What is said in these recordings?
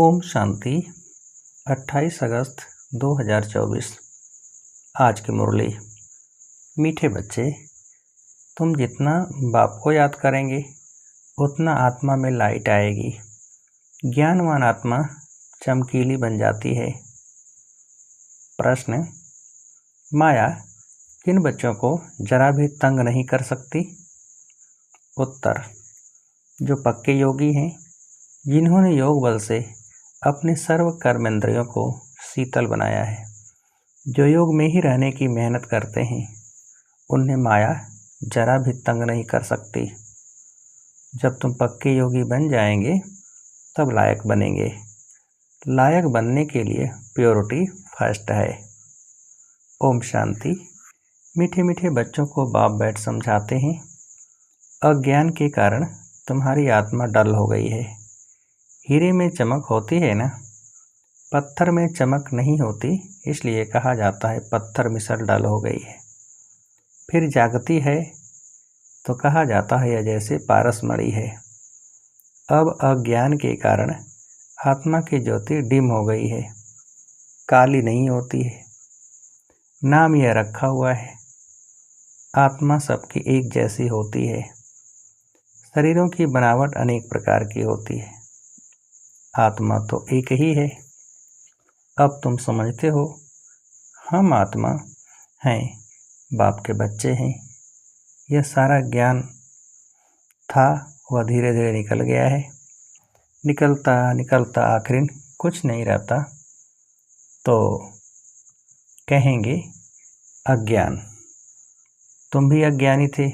ओम शांति। 28 अगस्त 2024। आज की मुरली। मीठे बच्चे, तुम जितना बाप को याद करेंगे उतना आत्मा में लाइट आएगी। ज्ञानवान आत्मा चमकीली बन जाती है। प्रश्न: माया किन बच्चों को जरा भी तंग नहीं कर सकती? उत्तर: जो पक्के योगी हैं, जिन्होंने योग बल से अपने सर्व कर्मेंद्रियों को शीतल बनाया है, जो योग में ही रहने की मेहनत करते हैं, उन्हें माया जरा भी तंग नहीं कर सकती। जब तुम पक्के योगी बन जाएंगे तब लायक बनेंगे। लायक बनने के लिए प्योरिटी फर्स्ट है। ओम शांति। मीठे मीठे बच्चों को बाप बैठ समझाते हैं, अज्ञान के कारण तुम्हारी आत्मा डल हो गई है। हीरे में चमक होती है ना, पत्थर में चमक नहीं होती, इसलिए कहा जाता है पत्थर मिसल डल हो गई है। फिर जागती है तो कहा जाता है यह जैसे पारस मणि है। अब अज्ञान के कारण आत्मा की ज्योति डिम हो गई है, काली नहीं होती है। नाम यह रखा हुआ है, आत्मा सबकी एक जैसी होती है। शरीरों की बनावट अनेक प्रकार की होती है, आत्मा तो एक ही है। अब तुम समझते हो, हम आत्मा हैं, बाप के बच्चे हैं। यह सारा ज्ञान था, वह धीरे धीरे निकल गया है। निकलता निकलता आखिर कुछ नहीं रहता तो कहेंगे अज्ञान। तुम भी अज्ञानी थे,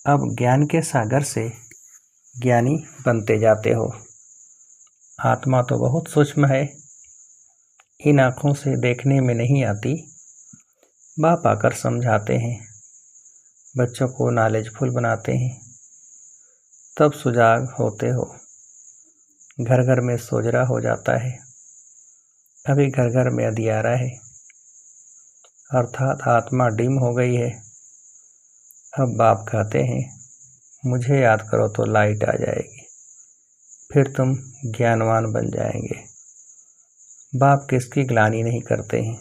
अब ज्ञान के सागर से ज्ञानी बनते जाते हो। आत्मा तो बहुत सूक्ष्म है, इन आँखों से देखने में नहीं आती। बाप आकर समझाते हैं, बच्चों को नॉलेजफुल बनाते हैं, तब सुजाग होते हो। घर घर में सोजरा हो जाता है, अभी घर घर में अंधियारा है, अर्थात आत्मा डिम हो गई है। अब बाप कहते हैं, मुझे याद करो तो लाइट आ जाएगी, फिर तुम ज्ञानवान बन जाएंगे। बाप किसकी ग्लानि नहीं करते हैं,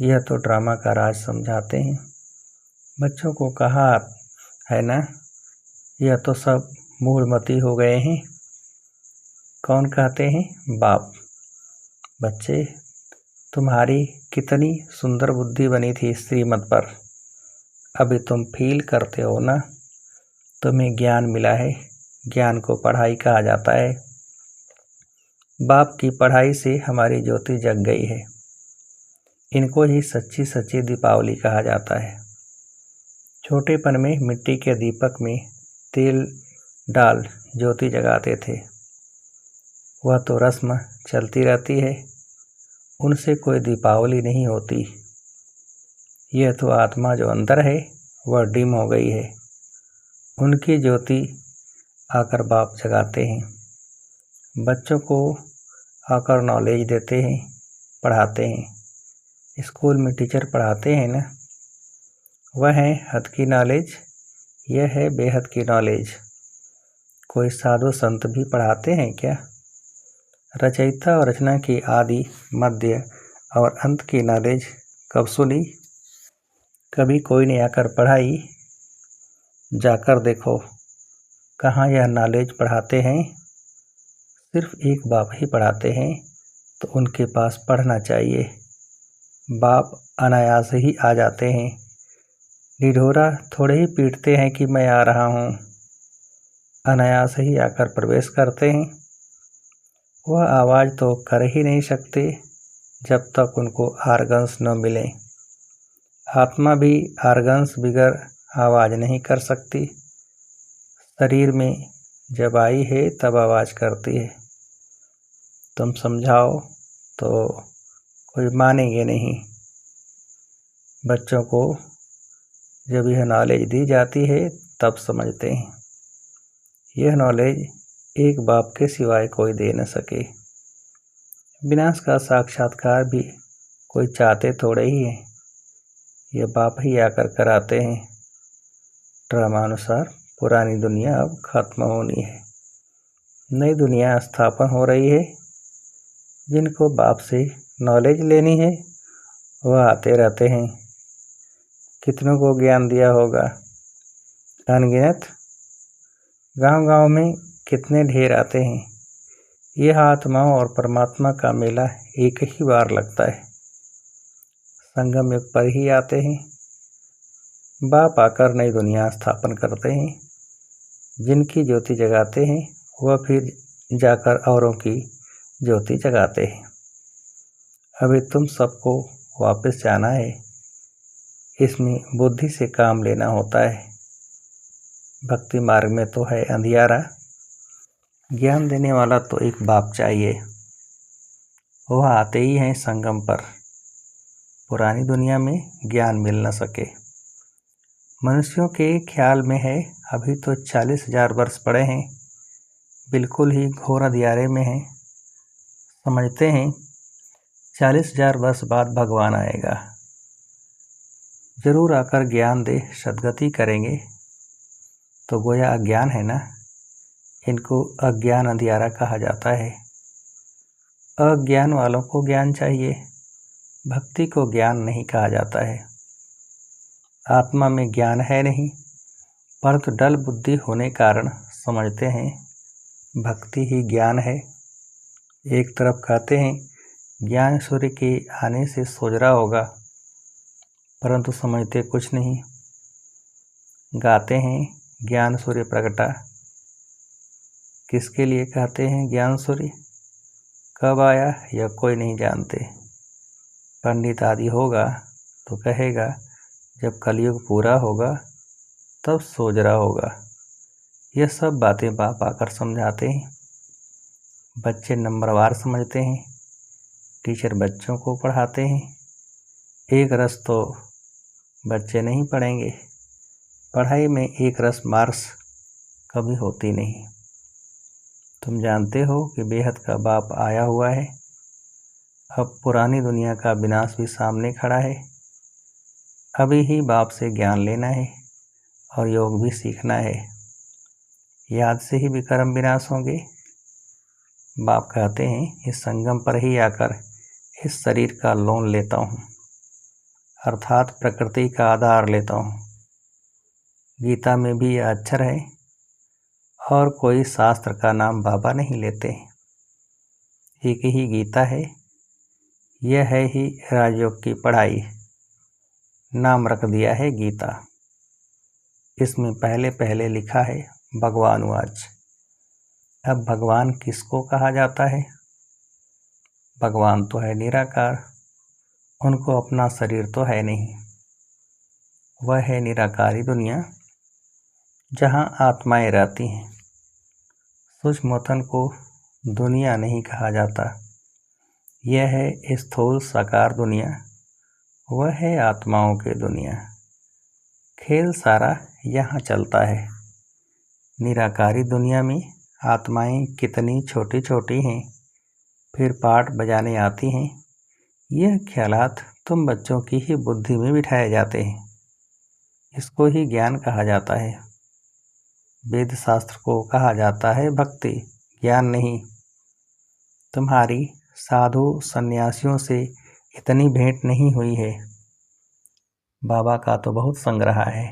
यह तो ड्रामा का राज समझाते हैं। बच्चों को कहा है ना, यह तो सब मूढ़मती हो गए हैं। कौन कहते हैं? बाप। बच्चे, तुम्हारी कितनी सुंदर बुद्धि बनी थी श्रीमत पर, अभी तुम फील करते हो ना, तुम्हें ज्ञान मिला है। ज्ञान को पढ़ाई कहा जाता है। बाप की पढ़ाई से हमारी ज्योति जग गई है। इनको ही सच्ची सच्ची दीपावली कहा जाता है। छोटेपन में मिट्टी के दीपक में तेल डाल ज्योति जगाते थे, वह तो रस्म चलती रहती है, उनसे कोई दीपावली नहीं होती। यह तो आत्मा जो अंदर है वह डिम हो गई है, उनकी ज्योति आकर बाप जगाते हैं। बच्चों को आकर नॉलेज देते हैं, पढ़ाते हैं। स्कूल में टीचर पढ़ाते हैं ना, वह है हद की नॉलेज, यह है बेहद की नॉलेज। कोई साधु संत भी पढ़ाते हैं क्या? रचयिता और रचना की आदि मध्य और अंत की नॉलेज कब सुनी? कभी कोई ने आकर पढ़ाई? जाकर देखो कहाँ यह नॉलेज पढ़ाते हैं। सिर्फ एक बाप ही पढ़ाते हैं, तो उनके पास पढ़ना चाहिए। बाप अनायास ही आ जाते हैं, ढिढोरा थोड़े ही पीटते हैं कि मैं आ रहा हूँ, अनायास ही आकर प्रवेश करते हैं। वह आवाज़ तो कर ही नहीं सकते जब तक उनको आर्गन्स न मिले। आत्मा भी आर्गन्स बिगर आवाज़ नहीं कर सकती। शरीर में जब आई है तब आवाज़ करती है। तुम समझाओ तो कोई मानेंगे नहीं। बच्चों को जब यह नॉलेज दी जाती है तब समझते हैं। यह नॉलेज एक बाप के सिवाय कोई दे न सके। विनाश का साक्षात्कार भी कोई चाहते थोड़े ही है, यह बाप ही आकर कराते हैं। ड्रामानुसार पुरानी दुनिया अब खत्म होनी है, नई दुनिया स्थापन हो रही है। जिनको बाप से नॉलेज लेनी है वह आते रहते हैं। कितनों को ज्ञान दिया होगा, अनगिनत। गांव-गांव में कितने ढेर आते हैं। यह आत्माओं और परमात्मा का मेला एक ही बार लगता है। संगम युग पर ही आते हैं। बाप आकर नई दुनिया स्थापन करते हैं। जिनकी ज्योति जगाते हैं वह फिर जाकर औरों की ज्योति जगाते हैं। अभी तुम सबको वापस जाना है। इसमें बुद्धि से काम लेना होता है। भक्ति मार्ग में तो है अंधियारा। ज्ञान देने वाला तो एक बाप चाहिए। वह आते ही हैं संगम पर। पुरानी दुनिया में ज्ञान मिल न सके। मनुष्यों के ख्याल में है अभी तो 40,000 वर्ष पड़े हैं। बिल्कुल ही घोर अंधियारे में हैं। समझते हैं 40,000 वर्ष बाद भगवान आएगा, जरूर आकर ज्ञान दे सद्गति करेंगे। तो गोया अज्ञान है ना। इनको अज्ञान अंधियारा कहा जाता है। अज्ञान वालों को ज्ञान चाहिए। भक्ति को ज्ञान नहीं कहा जाता है। आत्मा में ज्ञान है नहीं, परंतु डल बुद्धि होने कारण समझते हैं भक्ति ही ज्ञान है। एक तरफ कहते हैं ज्ञान सूर्य के आने से सोजरा होगा, परंतु समझते कुछ नहीं। गाते हैं ज्ञान सूर्य प्रगटा। किसके लिए कहते हैं ज्ञान सूर्य? कब आया यह कोई नहीं जानते। पंडित आदि होगा तो कहेगा जब कलयुग पूरा होगा तब सोजरा होगा। यह सब बातें बाप आकर समझाते हैं। बच्चे नंबरवार समझते हैं। टीचर बच्चों को पढ़ाते हैं। एक रस तो बच्चे नहीं पढ़ेंगे। पढ़ाई में एक रस मार्क्स कभी होती नहीं। तुम जानते हो कि बेहद का बाप आया हुआ है। अब पुरानी दुनिया का विनाश भी सामने खड़ा है। अभी ही बाप से ज्ञान लेना है और योग भी सीखना है। याद से ही विक्रम विनाश होंगे। बाप कहते हैं इस संगम पर ही आकर इस शरीर का लोन लेता हूँ, अर्थात प्रकृति का आधार लेता हूँ। गीता में भी यह अक्षर है और कोई शास्त्र का नाम बाबा नहीं लेते। एक ही गीता है। यह है ही राजयोग की पढ़ाई। नाम रख दिया है गीता। इसमें पहले पहले लिखा है भगवानुवाच। अब भगवान किसको कहा जाता है? भगवान तो है निराकार। उनको अपना शरीर तो है नहीं। वह है निराकारी दुनिया जहाँ आत्माएं रहती हैं। सूक्ष्मतन को दुनिया नहीं कहा जाता। यह है स्थूल साकार दुनिया। वह है आत्माओं की दुनिया। खेल सारा यहाँ चलता है। निराकारी दुनिया में आत्माएं कितनी छोटी छोटी हैं, फिर पाठ बजाने आती हैं। यह ख्यालात तुम बच्चों की ही बुद्धि में बिठाए जाते हैं। इसको ही ज्ञान कहा जाता है। वेद शास्त्र को कहा जाता है भक्ति, ज्ञान नहीं। तुम्हारी साधु सन्यासियों से इतनी भेंट नहीं हुई है। बाबा का तो बहुत संग्रह है।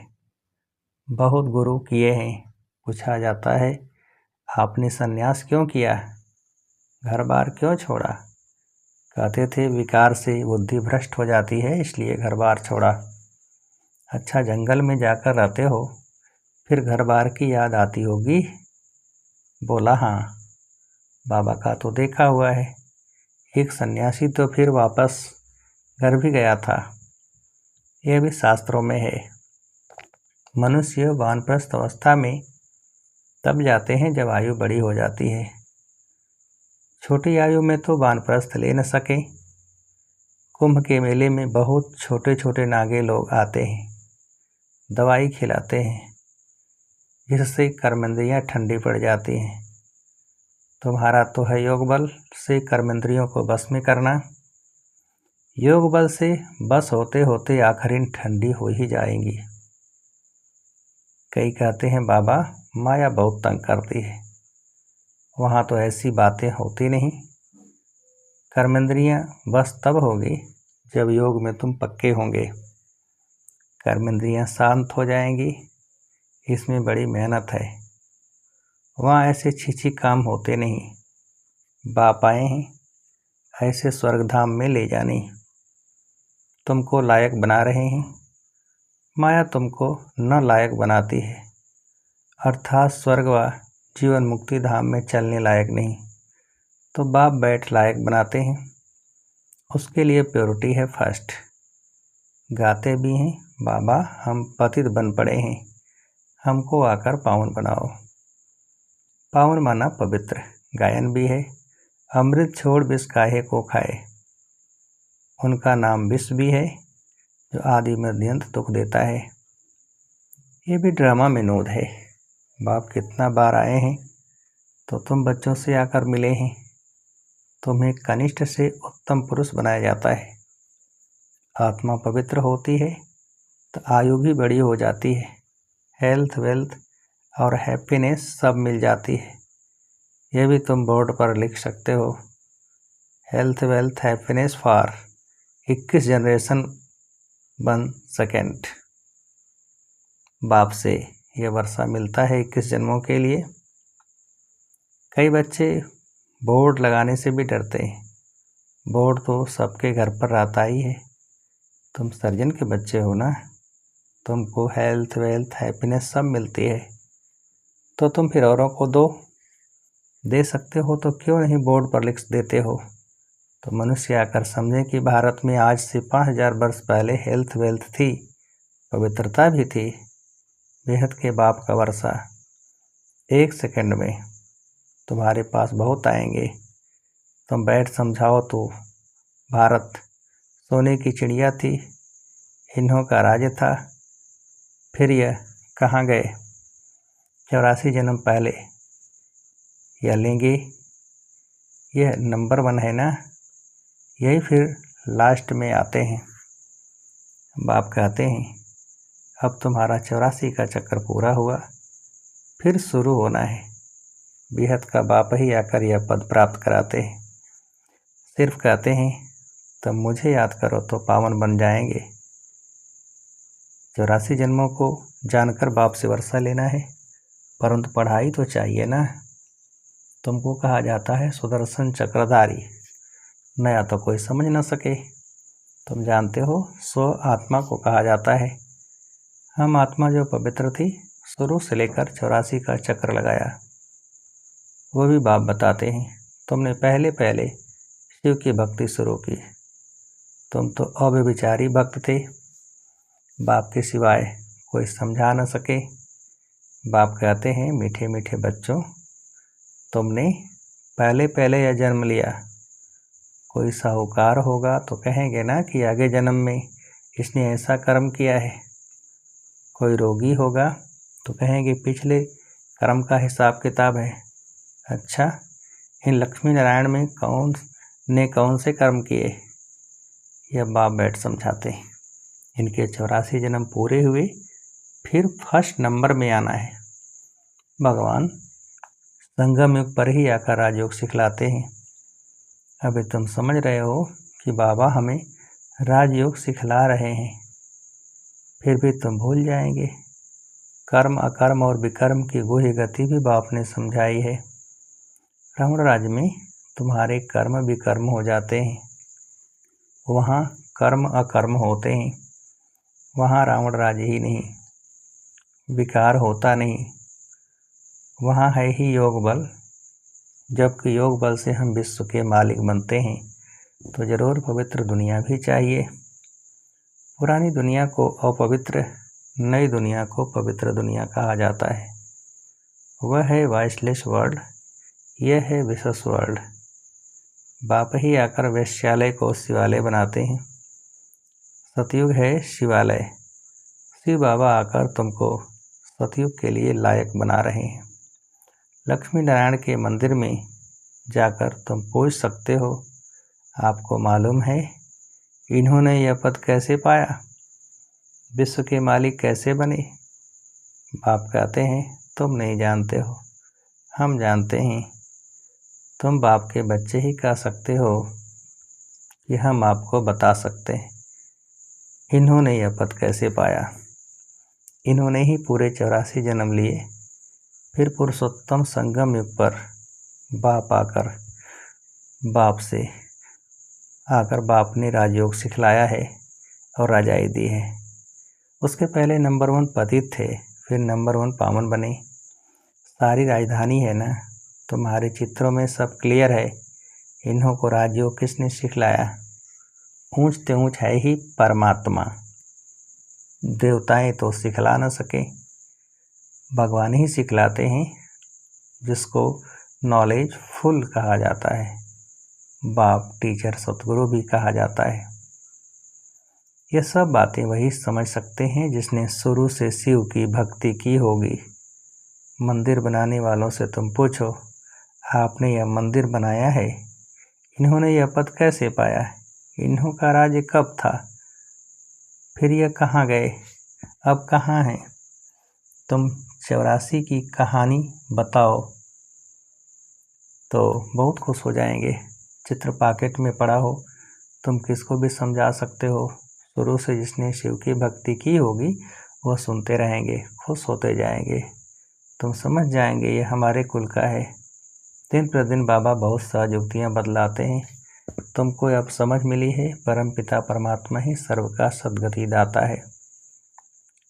बहुत गुरु किए हैं। पूछा जाता है आपने सन्यास क्यों किया, घर बार क्यों छोड़ा? कहते थे विकार से बुद्धि भ्रष्ट हो जाती है, इसलिए घर बार छोड़ा। अच्छा, जंगल में जाकर रहते हो, फिर घर बार की याद आती होगी? बोला हाँ, बाबा का तो देखा हुआ है। एक सन्यासी तो फिर वापस घर भी गया था। यह भी शास्त्रों में है। मनुष्य वानप्रस्थ अवस्था में तब जाते हैं जब आयु बड़ी हो जाती है। छोटी आयु में तो वानप्रस्थ ले न सके। कुंभ के मेले में बहुत छोटे छोटे नागे लोग आते हैं, दवाई खिलाते हैं, जिससे कर्मेंद्रियां ठंडी पड़ जाती हैं। तुम्हारा तो है योग बल से कर्मेंद्रियों को बस में करना। योग बल से बस होते होते आखिरी ठंडी हो ही जाएंगी। कई कहते हैं बाबा माया बहुत तंग करती है। वहाँ तो ऐसी बातें होती नहीं। कर्मेंद्रियाँ बस तब होगी जब योग में तुम पक्के होंगे। कर्मेंद्रियाँ शांत हो जाएंगी, इसमें बड़ी मेहनत है। वहाँ ऐसे छिछी काम होते नहीं। बाप आए हैं ऐसे स्वर्गधाम में ले जाने, तुमको लायक बना रहे हैं। माया तुमको न लायक बनाती है, अर्थात स्वर्ग व जीवन मुक्ति धाम में चलने लायक नहीं, तो बाप बैठ लायक बनाते हैं। उसके लिए प्योरिटी है फर्स्ट। गाते भी हैं, बाबा हम पतित बन पड़े हैं, हमको आकर पावन बनाओ। पावन माना पवित्र। गायन भी है, अमृत छोड़ विष काहे को खाए। उनका नाम विष भी है जो आदि मध्यंत दुख देता है। ये भी ड्रामा विनोद है। बाप कितना बार आए हैं तो तुम बच्चों से आकर मिले हैं। तुम्हें कनिष्ठ से उत्तम पुरुष बनाया जाता है। आत्मा पवित्र होती है तो आयु भी बड़ी हो जाती है। हेल्थ, वेल्थ और हैप्पीनेस सब मिल जाती है। यह भी तुम बोर्ड पर लिख सकते हो। Health, wealth, happiness for 21 generation 1 second. बाप से यह वर्षा मिलता है 21 जन्मों के लिए। कई बच्चे बोर्ड लगाने से भी डरते हैं। बोर्ड तो सबके घर पर रहता ही है। तुम सर्जन के बच्चे हो ना, तुमको हेल्थ, वेल्थ, हैप्पीनेस सब मिलती है, तो तुम फिर औरों को दे सकते हो, तो क्यों नहीं बोर्ड पर लिख देते हो। तो मनुष्य आकर समझे कि भारत में आज से 5000 वर्ष पहले हेल्थ, वेल्थ थी, पवित्रता भी थी। बेहद के बाप का वर्षा 1 सेकंड में तुम्हारे पास बहुत आएंगे। तुम बैठ समझाओ तो भारत सोने की चिड़िया थी, इन्हों का राज्य था, फिर यह कहाँ गए। 84 जन्म पहले यह लेंगे, यह नंबर 1 है ना, यही फिर लास्ट में आते हैं। बाप कहते हैं अब तुम्हारा 84 का चक्कर पूरा हुआ, फिर शुरू होना है। बेहद का बाप ही आकर यह पद प्राप्त कराते हैं। सिर्फ कहते हैं तब मुझे याद करो तो पावन बन जाएंगे। 84 जन्मों को जानकर बाप से वर्षा लेना है, परंतु पढ़ाई तो चाहिए ना। तुमको कहा जाता है सुदर्शन चक्रधारी, नया तो कोई समझ न सके। तुम जानते हो स्व आत्मा को कहा जाता है। हम आत्मा जो पवित्र थी, शुरू से लेकर 84 का चक्र लगाया, वो भी बाप बताते हैं। तुमने पहले पहले शिव की भक्ति शुरू की, तुम तो अव्यभिचारी भक्त थे, बाप के सिवाय कोई समझा न सके। बाप कहते हैं मीठे मीठे बच्चों, तुमने पहले पहले यह जन्म लिया। कोई साहूकार होगा तो कहेंगे ना कि आगे जन्म में इसने ऐसा कर्म किया है। कोई रोगी होगा तो कहेंगे पिछले कर्म का हिसाब किताब है। अच्छा, इन लक्ष्मी नारायण में कौन से कर्म किए, यह बाप बैठ समझाते हैं। इनके 84 जन्म पूरे हुए, फिर फर्स्ट नंबर में आना है। भगवान संगम युग पर ही आकर राजयोग सिखलाते हैं। अभी तुम समझ रहे हो कि बाबा हमें राजयोग सिखला रहे हैं, फिर भी तुम भूल जाएंगे। कर्म, अकर्म और विकर्म की गुह्य गति भी बाप ने समझाई है। रावण राज्य में तुम्हारे कर्म विकर्म हो जाते हैं, वहाँ कर्म अकर्म होते हैं। वहाँ रावण राज्य ही नहीं, विकार होता नहीं, वहाँ है ही योग बल। जबकि योग बल से हम विश्व के मालिक बनते हैं, तो जरूर पवित्र दुनिया भी चाहिए। पुरानी दुनिया को अपवित्र, नई दुनिया को पवित्र दुनिया कहा जाता है। वह है वाइसलेस वर्ल्ड, यह है विशेष वर्ल्ड। बाप ही आकर वैश्यालय को शिवालय बनाते हैं। सतयुग है शिवालय, शिव बाबा आकर तुमको सतयुग के लिए लायक बना रहे हैं। लक्ष्मी नारायण के मंदिर में जाकर तुम पूछ सकते हो, आपको मालूम है इन्होंने यह पद कैसे पाया, विश्व के मालिक कैसे बने। बाप कहते हैं तुम नहीं जानते हो, हम जानते हैं। तुम बाप के बच्चे ही कह सकते हो कि हम आपको बता सकते हैं इन्होंने यह पद कैसे पाया। इन्होंने ही पूरे 84 जन्म लिए, फिर पुरुषोत्तम संगम युग पर बाप ने राजयोग सिखलाया है और राजाई दी है। उसके पहले नंबर 1 पतित थे, फिर नंबर 1 पावन बने। सारी राजधानी है ना, तुम्हारे चित्रों में सब क्लियर है। इन्हों को राजयोग किसने सिखलाया? ऊंच ते ऊंच है ही परमात्मा। देवताएं तो सिखला न सके, भगवान ही सिखलाते हैं, जिसको नॉलेज फुल कहा जाता है। बाप, टीचर, सतगुरु भी कहा जाता है। ये सब बातें वही समझ सकते हैं जिसने शुरू से शिव की भक्ति की होगी। मंदिर बनाने वालों से तुम पूछो, आपने यह मंदिर बनाया है, इन्होंने यह पद कैसे पाया? इन्हों का राज्य कब था? फिर यह कहाँ गए? अब कहाँ हैं? तुम 84 की कहानी बताओ तो बहुत खुश हो जाएंगे। चित्र पॉकेट में पड़ा हो, तुम किसको भी समझा सकते हो। शुरू से जिसने शिव की भक्ति की होगी वह सुनते रहेंगे, खुश होते जाएंगे। तुम समझ जाएंगे ये हमारे कुल का है। दिन प्रतिदिन बाबा बहुत सहज युक्तियाँ बदलाते हैं। तुमको अब समझ मिली है, परम पिता परमात्मा ही सर्व का सद्गति दाता है।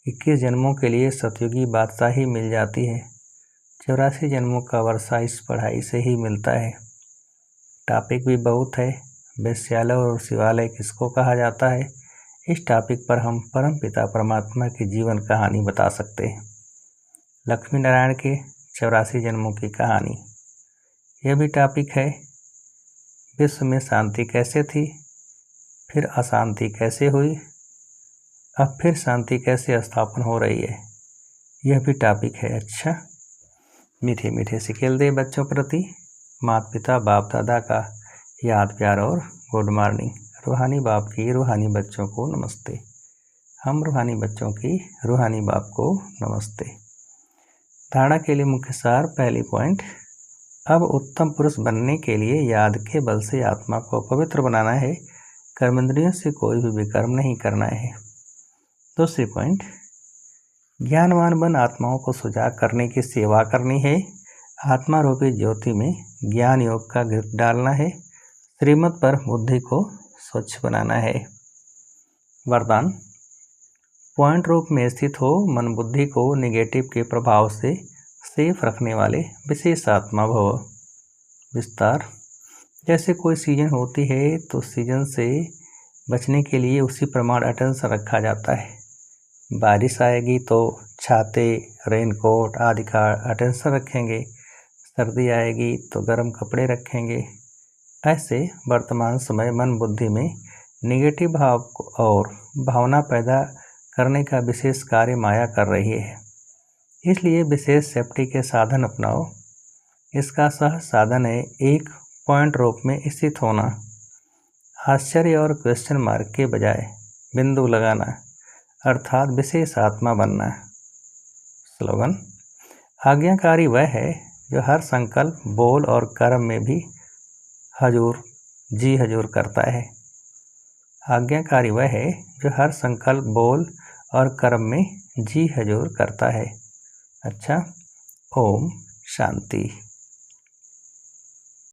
21 जन्मों के लिए सतयुगी बादशाही मिल जाती है। 84 जन्मों का वर्षा इस पढ़ाई से ही मिलता है। टॉपिक भी बहुत है। वेश्यालय और शिवालय किसको कहा जाता है? इस टॉपिक पर हम परम पिता परमात्मा की जीवन कहानी बता सकते हैं। लक्ष्मी नारायण के 84 जन्मों की कहानी, यह भी टॉपिक है। विश्व में शांति कैसे थी, फिर अशांति कैसे हुई, अब फिर शांति कैसे स्थापन हो रही है, यह भी टॉपिक है। अच्छा, मीठे मीठे सिखेल दे बच्चों प्रति माता पिता बाप दादा का याद प्यार और गुड मॉर्निंग। रूहानी बाप की रूहानी बच्चों को नमस्ते। हम रूहानी बच्चों की रूहानी बाप को नमस्ते। धारणा के लिए मुख्य सार, पहली पॉइंट, अब उत्तम पुरुष बनने के लिए याद के बल से आत्मा को पवित्र बनाना है, कर्मेंद्रियों से कोई भी विकर्म नहीं करना है। दूसरी पॉइंट, ज्ञानवान बन आत्माओं को सुजाग करने की सेवा करनी है। आत्मा रूपी ज्योति में ज्ञान योग का घृत डालना है। श्रीमत पर बुद्धि को स्वच्छ बनाना है। वरदान, पॉइंट रूप में स्थित हो, मन बुद्धि को निगेटिव के प्रभाव से सेफ रखने वाले विशेष आत्मा भव। विस्तार, जैसे कोई सीजन होती है तो सीजन से बचने के लिए उसी प्रमाण अटेंशन रखा जाता है। बारिश आएगी तो छाते, रेनकोट आदि का अटेंशन रखेंगे, सर्दी आएगी तो गर्म कपड़े रखेंगे। ऐसे वर्तमान समय मन बुद्धि में निगेटिव भाव और भावना पैदा करने का विशेष कार्य माया कर रही है। इसलिए विशेष सेफ्टी के साधन अपनाओ। इसका सह साधन है एक पॉइंट रूप में स्थित होना, आश्चर्य और क्वेश्चन मार्क के बजाय बिंदु लगाना, अर्थात विशेष आत्मा बनना। स्लोगन, आज्ञाकारी वह है जो हर संकल्प, बोल और कर्म में भी हजूर करता है। आज्ञाकारी वह है जो हर संकल्प, बोल और कर्म में जी हजूर करता है। अच्छा, ओम शांति।